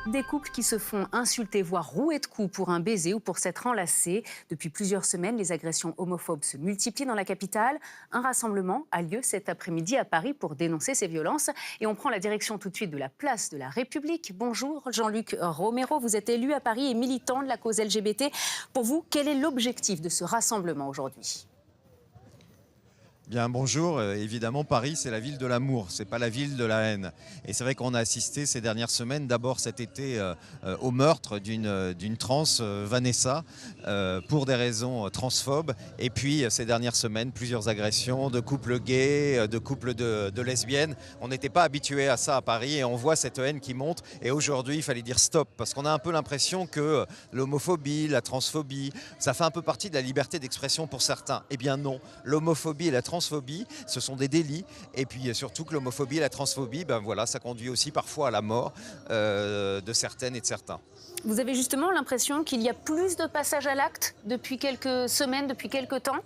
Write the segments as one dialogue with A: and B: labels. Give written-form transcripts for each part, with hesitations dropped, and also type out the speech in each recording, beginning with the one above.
A: Des couples qui se font insulter, voire rouer de coups pour un baiser ou pour s'être enlacés. Depuis plusieurs semaines, les agressions homophobes se multiplient dans la capitale. Un rassemblement a lieu cet après-midi à Paris pour dénoncer ces violences. Et on prend la direction tout de suite de la place de la République. Bonjour Jean-Luc Romero, vous êtes élu à Paris et militant de la cause LGBT. Pour vous, quel est l'objectif de ce rassemblement aujourd'hui ?
B: Bien, bonjour. Évidemment, Paris, c'est la ville de l'amour, c'est pas la ville de la haine. Et c'est vrai qu'on a assisté ces dernières semaines, d'abord cet été, au meurtre d'une trans, Vanessa, pour des raisons transphobes. Et puis, ces dernières semaines, plusieurs agressions de couples gays, de couples de lesbiennes. On n'était pas habitué à ça à Paris et on voit cette haine qui monte. Et aujourd'hui, il fallait dire stop, parce qu'on a un peu l'impression que l'homophobie, la transphobie, ça fait un peu partie de la liberté d'expression pour certains. Eh bien non, l'homophobie et la transphobie, ce sont des délits, et puis surtout que l'homophobie et la transphobie, ben voilà, ça conduit aussi parfois à la mort de certaines et de certains.
A: Vous avez justement l'impression qu'il y a plus de passages à l'acte depuis quelques semaines, depuis quelques temps ?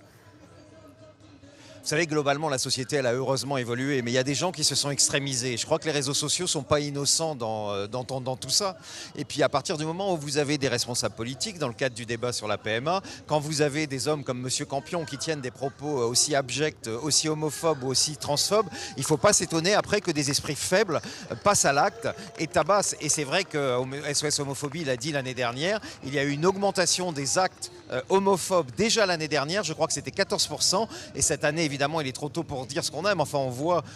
B: Vous savez, globalement, la société, elle a heureusement évolué, mais il y a des gens qui se sont extrémisés. Je crois que les réseaux sociaux ne sont pas innocents dans tout ça. Et puis, à partir du moment où vous avez des responsables politiques, dans le cadre du débat sur la PMA, quand vous avez des hommes comme M. Campion qui tiennent des propos aussi abjects, aussi homophobes ou aussi transphobes, il ne faut pas s'étonner après que des esprits faibles passent à l'acte et tabassent. Et c'est vrai que SOS Homophobie l'a dit l'année dernière, il y a eu une augmentation des actes homophobes déjà l'année dernière, je crois que c'était 14%, et cette année, évidemment, il est trop tôt pour dire ce qu'on aime. Enfin,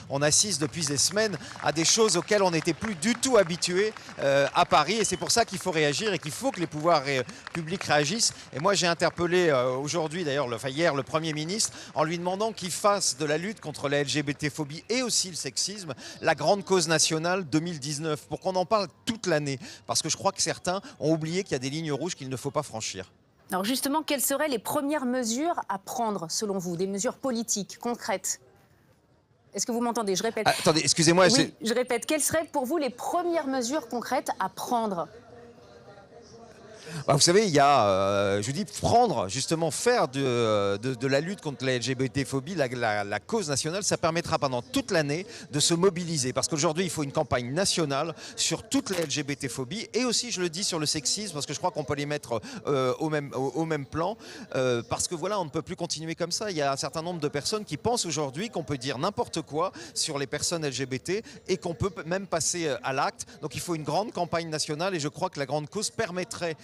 B: on assiste depuis des semaines à des choses auxquelles on n'était plus du tout habitué à Paris. Et c'est pour ça qu'il faut réagir et qu'il faut que les pouvoirs publics réagissent. Et moi, j'ai interpellé aujourd'hui, d'ailleurs, hier, le Premier ministre, en lui demandant qu'il fasse de la lutte contre la LGBT-phobie et aussi le sexisme la grande cause nationale 2019, pour qu'on en parle toute l'année. Parce que je crois que certains ont oublié qu'il y a des lignes rouges qu'il ne faut pas franchir.
A: Alors justement, quelles seraient les premières mesures à prendre, selon vous, des mesures politiques, concrètes ? Est-ce que vous m'entendez ? Je répète.
B: Attendez, excusez-moi.
A: Oui, je répète. Quelles seraient pour vous les premières mesures concrètes à prendre ?
B: Bah, vous savez, il y a, je dis, prendre, justement, faire de la lutte contre la LGBT-phobie la cause nationale, ça permettra pendant toute l'année de se mobiliser. Parce qu'aujourd'hui, il faut une campagne nationale sur toute la LGBT-phobie et aussi, je le dis, sur le sexisme, parce que je crois qu'on peut les mettre au même plan. Parce que voilà, on ne peut plus continuer comme ça. Il y a un certain nombre de personnes qui pensent aujourd'hui qu'on peut dire n'importe quoi sur les personnes LGBT et qu'on peut même passer à l'acte. Donc il faut une grande campagne nationale et je crois que la grande cause permettrait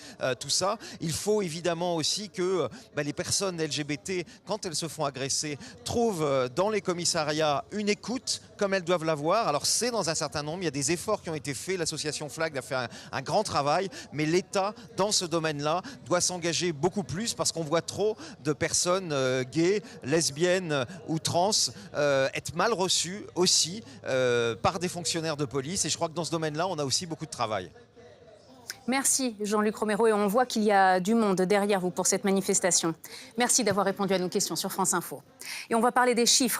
B: tout ça. Il faut évidemment aussi que les personnes LGBT, quand elles se font agresser, trouvent dans les commissariats une écoute comme elles doivent l'avoir. Alors c'est dans un certain nombre, il y a des efforts qui ont été faits, l'association FLAG a fait un grand travail, mais l'État, dans ce domaine-là, doit s'engager beaucoup plus parce qu'on voit trop de personnes gays, lesbiennes ou trans être mal reçues aussi par des fonctionnaires de police. Et je crois que dans ce domaine-là, on a aussi beaucoup de travail.
A: Merci Jean-Luc Romero et on voit qu'il y a du monde derrière vous pour cette manifestation. Merci d'avoir répondu à nos questions sur France Info. Et on va parler des chiffres.